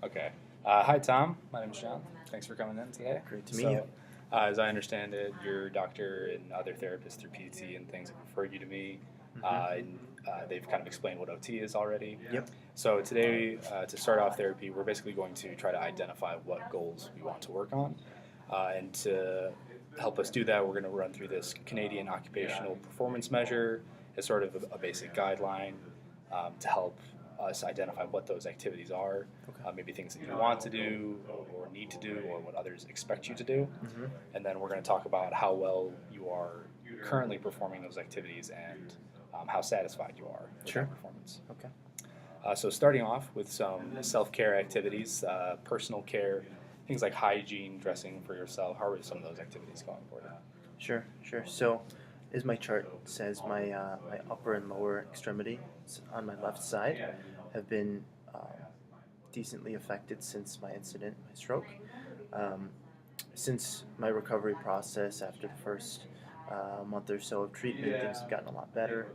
Okay. Hi, Tom. My name's John. Thanks for coming in today. Great to meet you. As I understand it, your doctor and other therapists through PT and things have referred you to me, and they've kind of explained what OT is already. Yep. So today, to start off therapy, we're basically going to try to identify what goals we want to work on, and to help us do that, we're going to run through this Canadian Occupational Performance Measure as sort of a basic guideline to help us identify what those activities are, Okay. maybe things that you want to do or need to do, or what others expect you to do. Mm-hmm. And then we're going to talk about how well you are currently performing those activities and how satisfied you are with Sure. that performance. Okay. So starting off with some self-care activities, personal care, things like hygiene, dressing for yourself. How are some of those activities going for you? Sure. So, as my chart says, my upper and lower extremity on my left side have been decently affected since my incident, my stroke. Um, since my recovery process after the first month or so of treatment, things have gotten a lot better,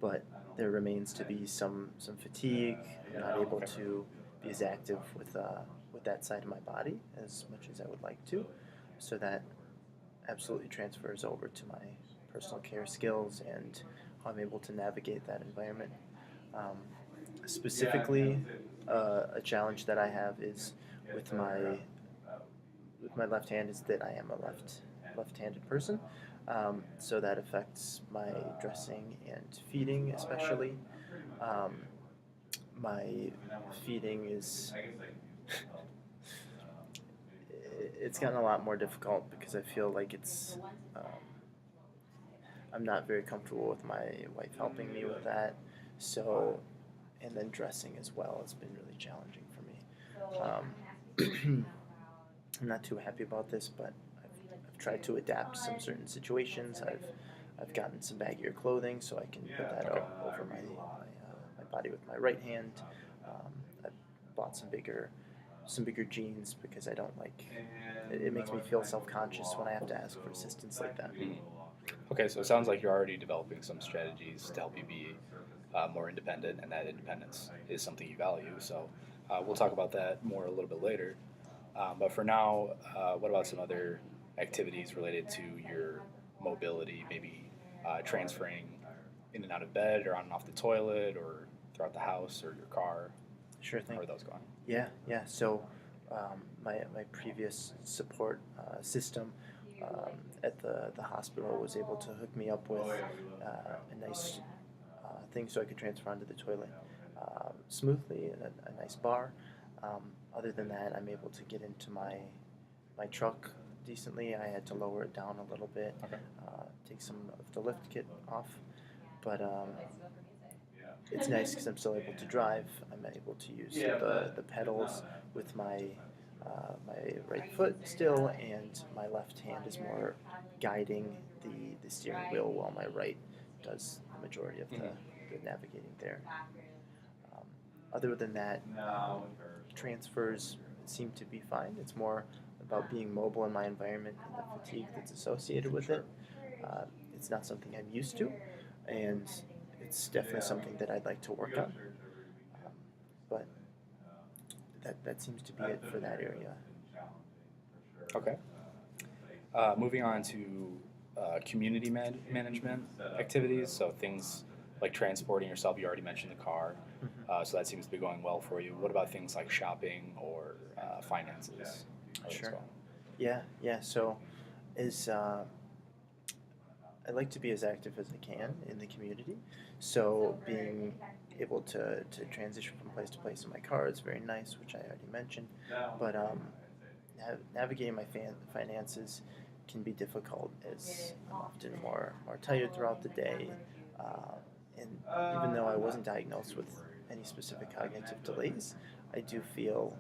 but there remains to be some fatigue. I'm not able Okay. to be as active with that side of my body as much as I would like to, so that absolutely transfers over to my personal care skills and how I'm able to navigate that environment. Um, Specifically, a challenge that I have is with my with my left hand is that I am a left-handed person, so that affects my dressing and feeding, especially. Um, my feeding is it's gotten a lot more difficult because I feel like I'm not very comfortable with my wife helping me with that. So, and then dressing as well has been really challenging for me. I'm not too happy about this, but I've tried to adapt some certain situations. I've gotten some baggier clothing so I can put that over my body with my right hand. I've bought some bigger jeans because I don't like it makes me feel self-conscious when I have to ask for assistance like that. Mhm. Okay, so it sounds like you're already developing some strategies to help you be more independent, and that independence is something you value. So we'll talk about that more a little bit later. But for now, what about some other activities related to your mobility, maybe transferring in and out of bed or on and off the toilet or throughout the house or your car? Sure How thing. are those going? Yeah. So, my previous support system at the hospital was able to hook me up with a nice thing so I could transfer onto the toilet smoothly, a nice bar. Other than that, I'm able to get into my truck decently. I had to lower it down a little bit, Okay. take some of the lift kit off, but it's nice because I'm still able to drive. I'm able to use the pedals with my right foot still, and my left hand is more guiding the steering wheel while my right does the majority of the navigating there. Um, Other than that, transfers seem to be fine. It's more about being mobile in my environment and the fatigue that's associated with it. Uh, it's not something I'm used to, and it's definitely something that I'd like to work on. Um, but that seems to be it for that area. Okay. Moving on to community management activities, so things like transporting yourself. You already mentioned the car, Mhm. so that seems to be going well for you. What about things like shopping or finances? How are those Sure. going? Yeah. So, as I like to be as active as I can in the community. So being able to transition from place to place in my car is very nice, which I already mentioned. But navigating my finances can be difficult as I'm often more tired throughout the day. Uh, and even though I wasn't diagnosed with any specific cognitive delays, I do feel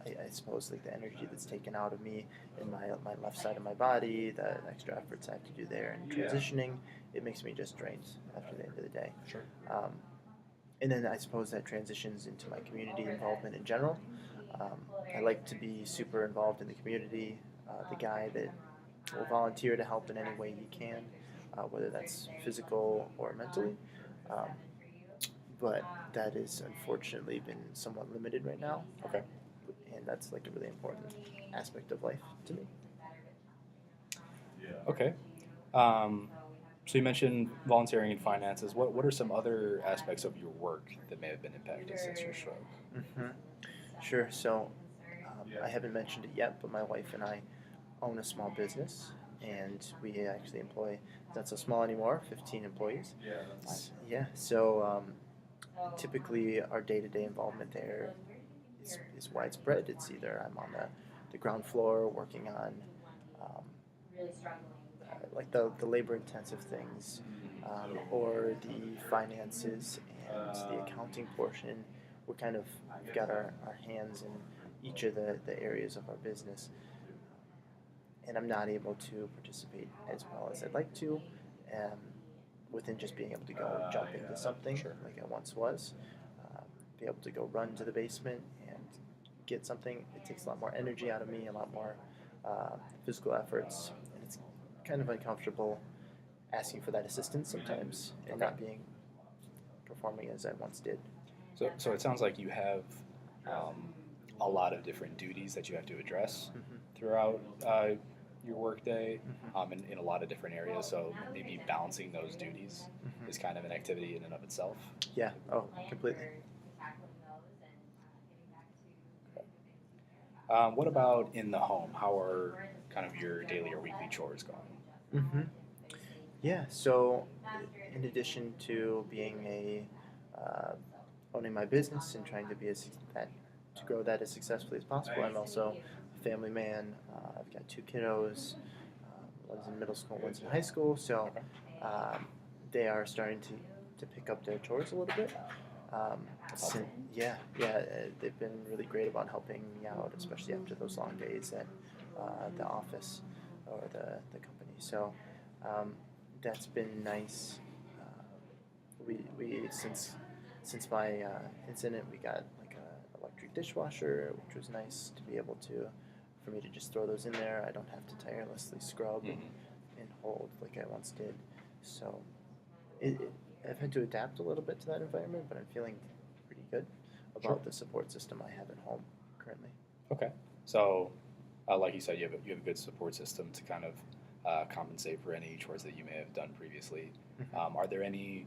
I suppose like the energy that's taken out of me in my left side of my body, the extra efforts I have to do there, and transitioning, it makes me just drained after the end of the day. Sure. Um, and then I suppose that transitions into my community involvement in general. Um, I like to be super involved in the community, the guy that will volunteer to help in any way he can, whether that's physical or mentally. Um, but that is unfortunately been somewhat limited right now, Okay. and that's like a really important aspect of life to me. Okay. Um, so you mentioned volunteering in finances. What are some other aspects of your work that may have been impacted since your stroke? hmm Sure. So I haven't mentioned it yet, but my wife and I own a small business, and we actually employ, it's not so small anymore, 15 employees. Yeah. So typically our day-to-day involvement there is widespread. It's either I'm on the ground floor working on um, like the labor-intensive things, or the finances and the accounting portion. We've got our hands in each of the areas of our business, and I'm not able to participate as well as I'd like to, um, within just being able to go jump into something Sure. like I once was. Uh, be able to go run to the basement and get something. It takes a lot more energy out of me, a lot more physical efforts, and it's kind of uncomfortable asking for that assistance sometimes and Okay. not being performing as I once did. So it sounds like you have um, a lot of different duties that you have to address Mm-hmm. throughout your workday Mm-hmm. in a lot of different areas. So maybe balancing those duties Mm-hmm. is kind of an activity in and of itself. Yeah. Oh, completely. What about in the home? How are kind of your daily or weekly chores going? Mm-hmm. Yeah. So, in addition to being owning my business and trying to to grow that as successfully as possible, I'm also a family man. I've got two kiddos. One's in middle school, one's in high school. So, Okay. um, they are starting to pick up their chores a little bit. Um, That's sin- helpful. yeah, they've been really great about helping me out, especially after those long days at the office or the company. So um, that's been nice. We since my incident, we got like a electric dishwasher, which was nice to be able to for me to just throw those in there. I don't have to tirelessly scrub and hold like I once did. So it, I've had to adapt a little bit to that environment, but I'm feeling pretty good Sure. about the support system I have at home currently. Okay. So, like you said, you have a good support system to kind of compensate for any chores that you may have done previously. Mhm. Are there any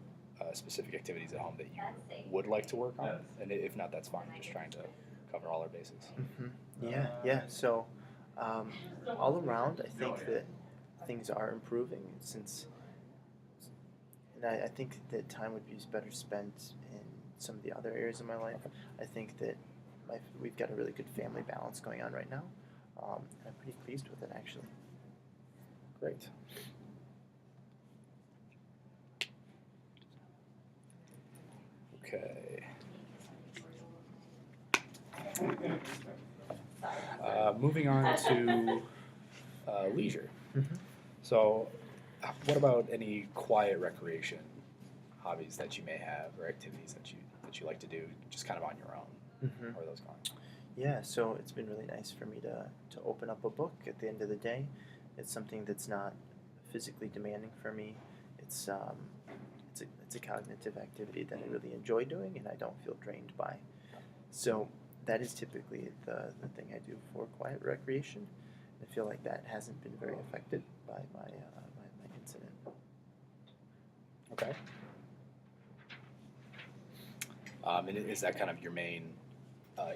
specific activities at home that you would like to work on? And if not, that's fine. Just trying to cover all our bases. Yeah. So, um, all around, I think that things are improving and I think that time would be better spent in some of the other areas of my life. Okay. I think that we've got a really good family balance going on right now, and I'm pretty pleased with it actually. Great. Okay. Moving on to leisure. Mm-hmm. So, what about any quiet recreation hobbies that you may have, or activities that you like to do, just kind of on your own? Mm-hmm. How are those going? Yeah, so it's been really nice for me to open up a book at the end of the day. It's something that's not physically demanding for me. It's it's a cognitive activity that I really enjoy doing and I don't feel drained by. So that is typically the thing I do for quiet recreation. I feel like that hasn't been very affected by my incident. Okay. And is that kind of your main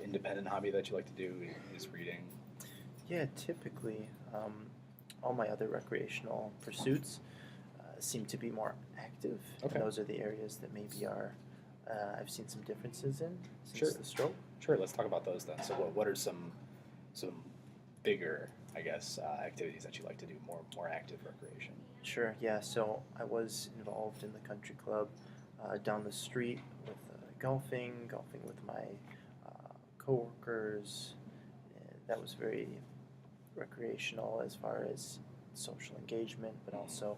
independent hobby that you like to do? Is reading? Yeah, typically, all my other recreational pursuits seem to be more active, Okay. and those are the areas that maybe are I've seen some differences in since Sure. the stroke. Sure. Let's talk about those then. So, what are some bigger, I guess, activities that you like to do? More active recreation. Sure, yeah. So I was involved in the country club down the street with golfing with my coworkers. That was very recreational as far as social engagement, but also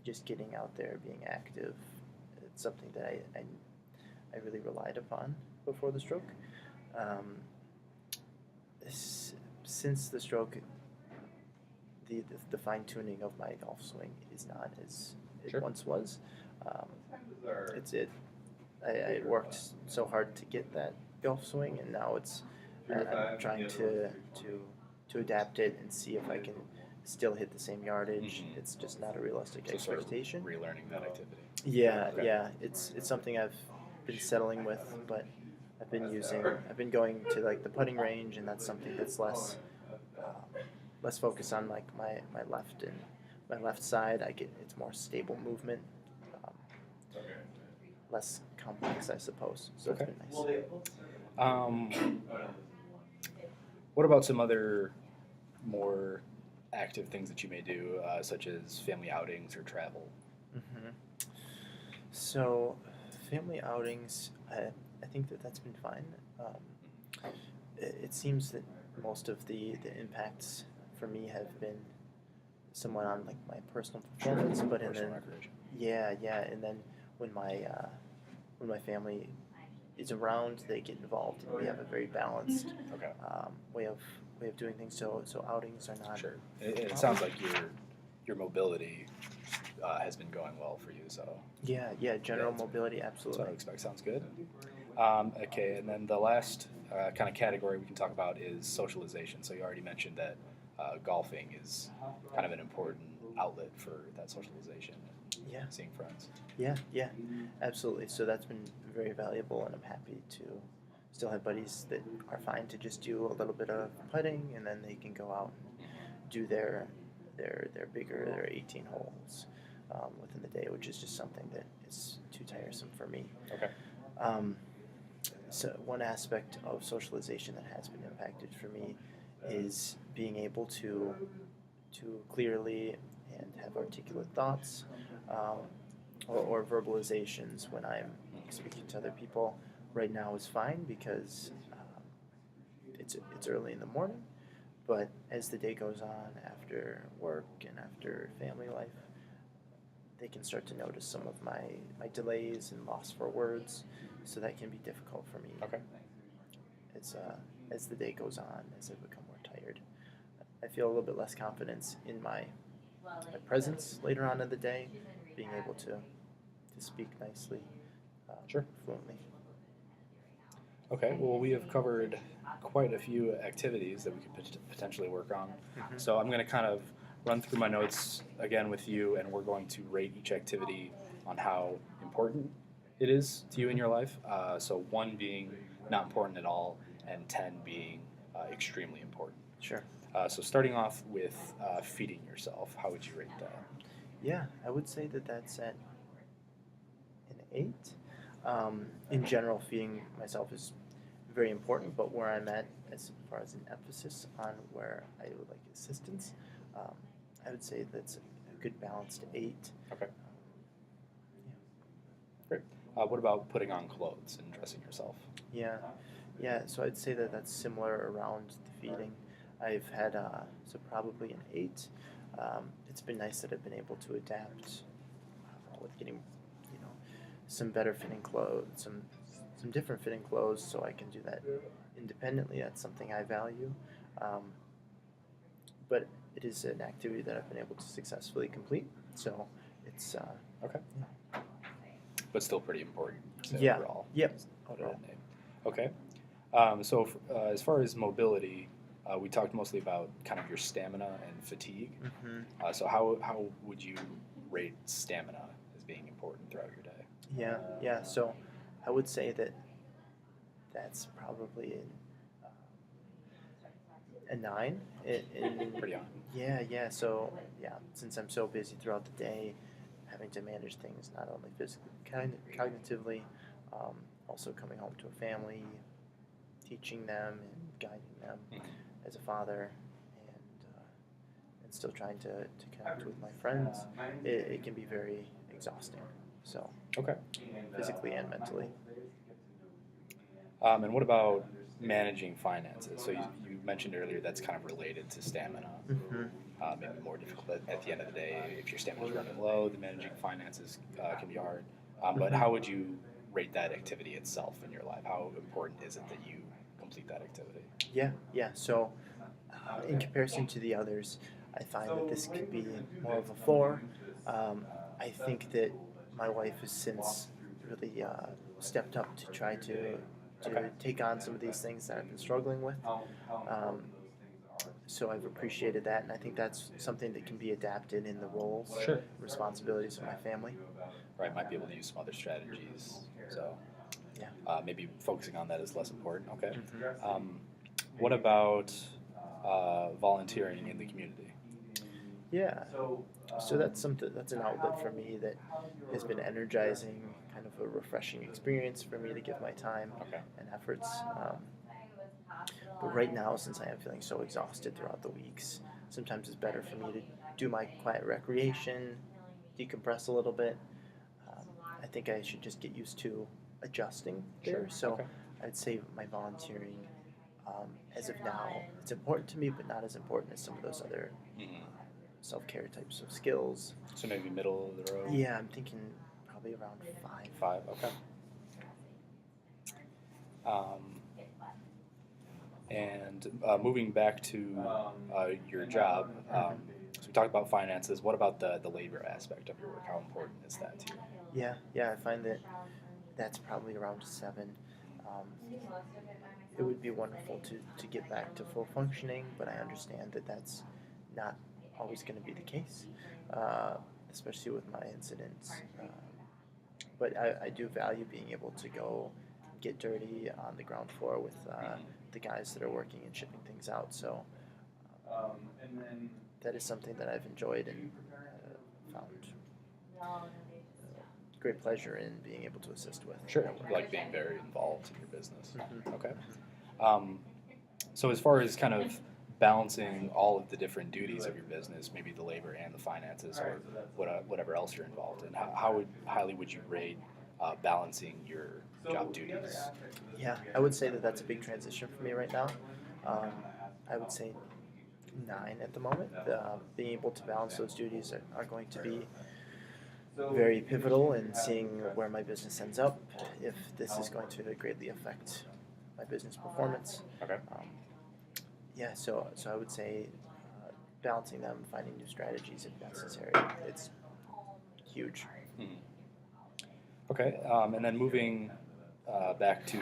just getting out there, being active. It's something that I really relied upon before the stroke. Um, since the stroke, the fine tuning of my golf swing is not as it Sure. once was. Um, it's it I worked so hard to get that golf swing, and now I'm trying to adapt it and see if I can still hit the same yardage. Mhm. It's just not a realistic So sort of expectation. relearning that activity. Yeah, Okay. yeah, it's something I've been settling with, but I've been going to like the putting range, and that's something that's less focus on like my left and my left side. It's more stable movement, um, less complex, I suppose. So Okay. it's been nice. Um, what about some other more active things that you may do, such as family outings or travel? hmm So, family outings, I think that's been fine. It seems that most of the impacts for me have been somewhat on like my personal performance, but and Personal then recreation. yeah, and then when my family is around, they get involved, and we have a very balanced Okay. way of doing things. So outings are not Sure. It sounds like your mobility has been going well for you. So general that's mobility, what I absolutely. would expect. Sounds good. Okay, and then the last kind of category we can talk about is socialization. So you already mentioned that golfing is kind of an important outlet for that socialization and Yeah. seeing friends. Yeah, absolutely. So that's been very valuable, and I'm happy to still have buddies that are fine to just do a little bit of putting, and then they can go out and do their 18 holes within the day, which is just something that is too tiresome for me. Okay. Um, so one aspect of socialization that has been impacted for me is being able to clearly and have articulate thoughts, um, or verbalizations when I'm speaking to other people. Right now is fine because it's early in the morning, but as the day goes on, after work and after family life, they can start to notice some of my delays and loss for words, so that can be difficult for me Okay. as as the day goes on, as I become more tired. I feel a little bit less confidence in my presence later on in the day, being able to speak nicely, Sure. fluently. Okay. Well, we have covered quite a few activities that we could potentially work on. Mhm. So I'm going to kind of run through my notes again with you, and we're going to rate each activity on how important it is to you in your life. So 1 being not important at all, and 10 being extremely important. Sure. So starting off with feeding yourself, how would you rate that? Yeah, I would say that that's at an 8. In general, feeding myself is very important, but where I'm at as far as an emphasis on where I would like assistance, um, I would say that's a good balanced 8. Okay. Great. What about putting on clothes and dressing yourself? Yeah. So I'd say that that's similar around the feeding. I've had so probably an 8. It's been nice that I've been able to adapt with getting, some better fitting clothes, some different fitting clothes, so I can do that independently. That's something I value. Um, but it is an activity that I've been able to successfully complete. So it's Okay. But still pretty important. So Yeah. Overall. Yep. Put it Overall. at an 8. Okay. As far as mobility, we talked mostly about kind of your stamina and fatigue. So how would you rate stamina as being important throughout your day? Yeah. So I would say that that's probably a 9. Pretty on. Yeah. So yeah, since I'm so busy throughout the day, having to manage things not only physically, cognitively, also coming home to a family, teaching them and guiding them as a father, and still trying to connect with my friends, it can be very exhausting. So Okay. physically and mentally. And what about managing finances? So you mentioned earlier that's kind of related to stamina. Mm-hmm. Maybe more difficult at the end of the day. If your stamina is running low, the managing finances can be hard. But how would you rate that activity itself in your life? How important is it that you complete that activity? Yeah. So in comparison to the others, I find that this could be more of a 4. I think that my wife has since really stepped up to try to Okay. take on some of these things that I've been struggling with. Um, so I've appreciated that, and I think that's something that can be adapted in the roles, Sure. responsibilities of my family. Right, might be able to use some other strategies. So Yeah. maybe focusing on that is less important. Okay. Mhm. What about volunteering in the community? Yeah. So that's an outlet for me that has been energizing, kind of a refreshing experience for me to give my time Okay. and efforts. But right now, since I am feeling so exhausted throughout the weeks, sometimes it's better for me to do my quiet recreation, decompress a little bit. Um, I think I should just get used to adjusting there. Sure. So Okay. I'd say my volunteering, as of now, it's important to me, but not as important as some of those other Hmm. self-care types of skills. So maybe middle of the road. Yeah, I'm thinking probably around 5. 5. Okay. Um, and moving back to your job, so we talked about finances. What about the labor aspect of your work? How important is that to you? Yeah, I find that that's probably around 7. Um, it would be wonderful to get back to full functioning, but I understand that that's not always going to be the case, uh, especially with my incidents. But I do value being able to go get dirty on the ground floor with the guys that are working and shipping things out. So that is something that I've enjoyed and found great pleasure in being able to assist with. Sure. at work. You like being very involved in your business. Mhm. Okay. So as far as kind of balancing all of the different duties of your business, maybe the labor and the finances, or whatever else you're involved in, how highly would you rate balancing your job duties? Yeah, I would say that that's a big transition for me right now. I would say 9 at the moment. Being able to balance those duties are going to be very pivotal in seeing where my business ends up, if this is going to greatly affect my business performance. Okay. Yeah, so I would say balancing them, finding new strategies if necessary. It's huge. Mhm. Okay. And then moving back to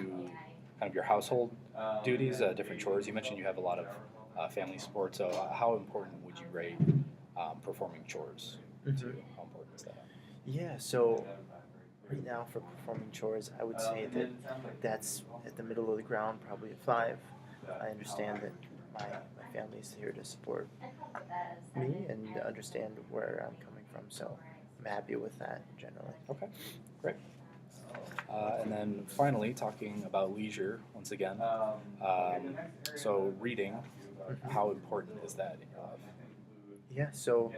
kind of your household duties, different chores. You mentioned you have a lot of family support. So how important would you rate performing chores to Mhm. you? How important is that? Yeah, so right now for performing chores, I would say that that's at the middle of the ground, probably a 5. I understand that my family is here to support me and understand where I'm coming from, so I'm happy with that generally. Okay, great. And then finally, talking about leisure once again. So reading, how important is that in your life? Yeah, so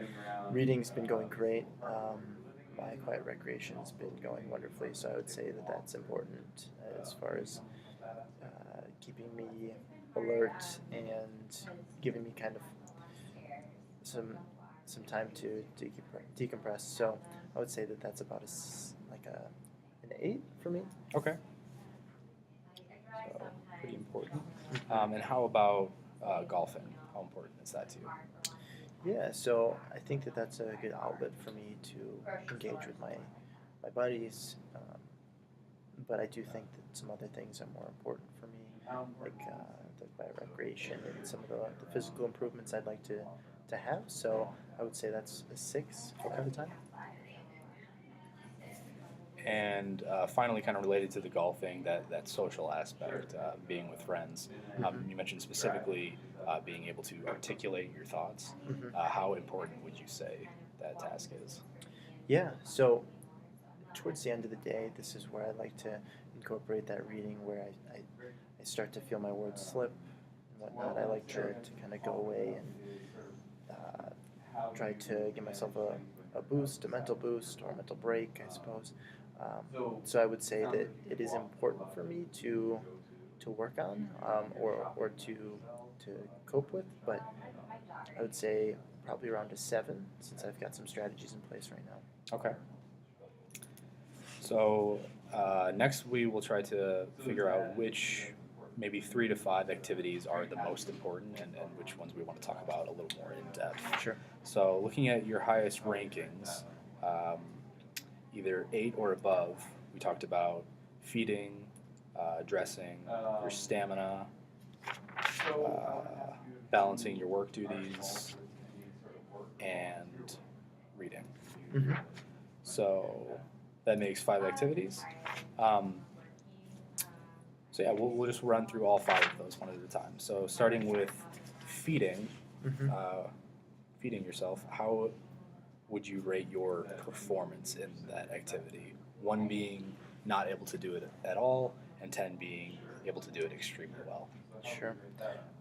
reading's been going great. My quiet recreation's been going wonderfully, so I would say that that's important as far as keeping me alert and giving me kind of some time to decompress. So I would say that that's about an 8 for me. Okay. So pretty important. And how about golfing? How important is that to you? Yeah, so I think that that's a good outlet for me to engage with my buddies, but I do think that some other things are more important for me, like the recreation and some of the physical improvements I'd like to have. So I would say that's a 6 for the time. And finally, kind of related to the golfing, that social aspect, being with friends. Mhm. You mentioned specifically being able to articulate your thoughts. Mhm. How important would you say that task is? Yeah, so towards the end of the day, this is where I like to incorporate that reading where I start to feel my words slip and whatnot. I like to kind of go away and try to give myself a boost, a mental boost, or a mental break, I suppose. So I would say that it is important for me to work on or to cope with, but I would say probably around a 7 since I've got some strategies in place right now. Okay. So next we will try to figure out which maybe 3 to 5 activities are the most important and which ones we want to talk about a little more in depth. Sure. So looking at your highest rankings, either 8 or above, we talked about feeding, dressing, your stamina, balancing your work duties, and reading. Mm-hmm. So that makes 5 activities. So yeah, we'll just run through all 5 of those one at a time. So starting with feeding, Mm-hmm. feeding yourself, how would you rate your performance in that activity? 1 being not able to do it at all, and 10 being able to do it extremely well. Sure.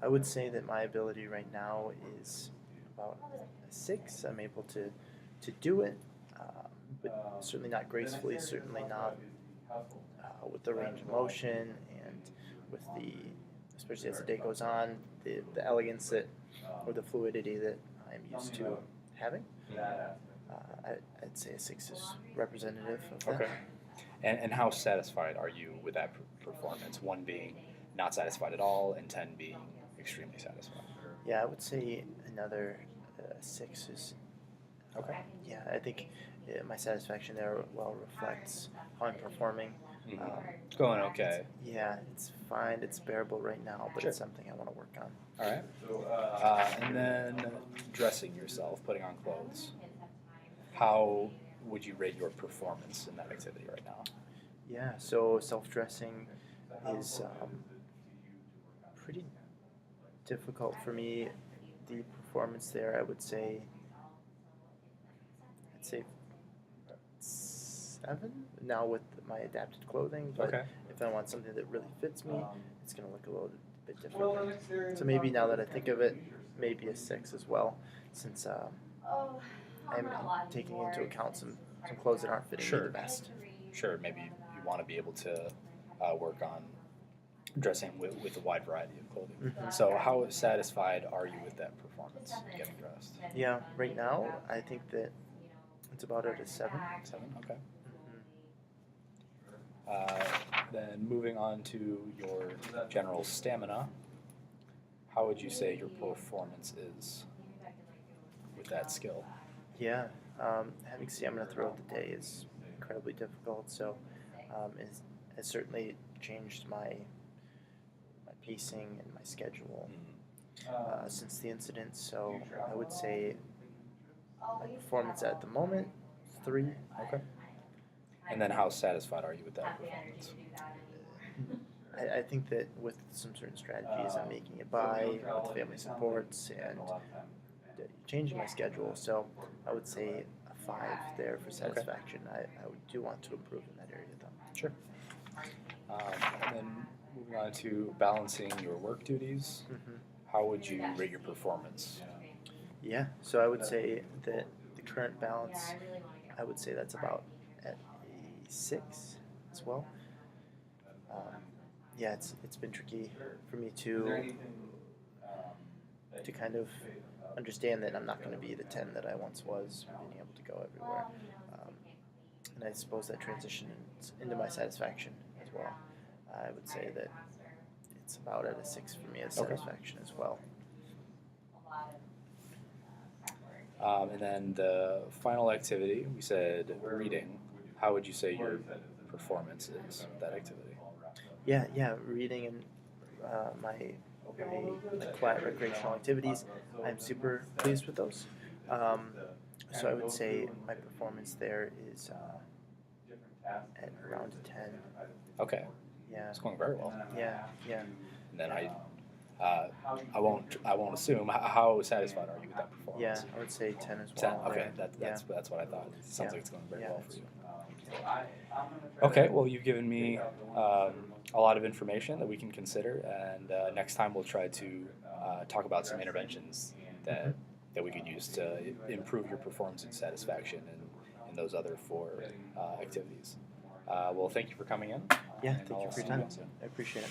I would say that my ability right now is about a 6. I'm able to do it, but certainly not gracefully, certainly not with the range of motion and with the, especially as the day goes on, the elegance that, or the fluidity that I'm used to having. I'd say a 6 is representative of that. Okay. And how satisfied are you with that performance? 1 being not satisfied at all, and 10 being extremely satisfied. Yeah, I would say another 6 is. Okay. Yeah, I think my satisfaction there well reflects how I'm performing. Mm-hmm. It's going okay. Yeah, it's fine. It's bearable right now, but Sure. it's something I want to work on. All right. And then dressing yourself, putting on clothes. How would you rate your performance in that activity right now? Yeah, so self-dressing is pretty difficult for me. The performance there, I'd say 7 now with my adapted clothing. But Okay. if I want something that really fits me, it's going to look a little bit different. So maybe now that I think of it, maybe a 6 as well, since I'm taking into account some clothes that aren't fitting me the best. Sure, maybe you want to be able to work on dressing with a wide variety of clothing. Mm-hmm. So how satisfied are you with that performance, getting dressed? Yeah, right now I think that it's about at a 7. 7, okay. Mm-hmm. Then moving on to your general stamina, how would you say your performance is with that skill? Yeah, having stamina throughout the day is incredibly difficult. So it has certainly changed my pacing and my schedule since the incident. So I would say my performance at the moment 3. Okay. And then how satisfied are you with that performance? I think that with some certain strategies, I'm making it by with family supports and changing my schedule. So I would say a 5 there for satisfaction. I do want to improve in that area, though. Sure. And then moving on to balancing your work duties, Mm-hmm. how would you rate your performance? Yeah, so I would say that the current balance, I would say that's about at a 6 as well. Yeah, it's been tricky for me to kind of understand that I'm not going to be the 10 that I once was, being able to go everywhere. And I suppose that transitions into my satisfaction as well. I would say that it's about at a 6 for me as satisfaction as well. And then the final activity, we said reading. How would you say your performance is with that activity? Yeah, reading and my quiet recreational activities, I'm super pleased with those. So I would say my performance there is at around a 10. Okay, Yeah, it's going very well. yeah. And then I won't assume. How satisfied are you with that performance? Yeah, I would say 10 as 10. well. Okay, there. that's what I thought. It sounds Yeah. like it's going very Yeah, well for you. that's- Okay, well, you've given me a lot of information that we can consider, and next time we'll try to talk about some interventions that we could use to improve your performance and satisfaction in those other 4 activities. Well, thank you for coming in. Yeah, and thank you I'll for your see time. again soon. I appreciate it.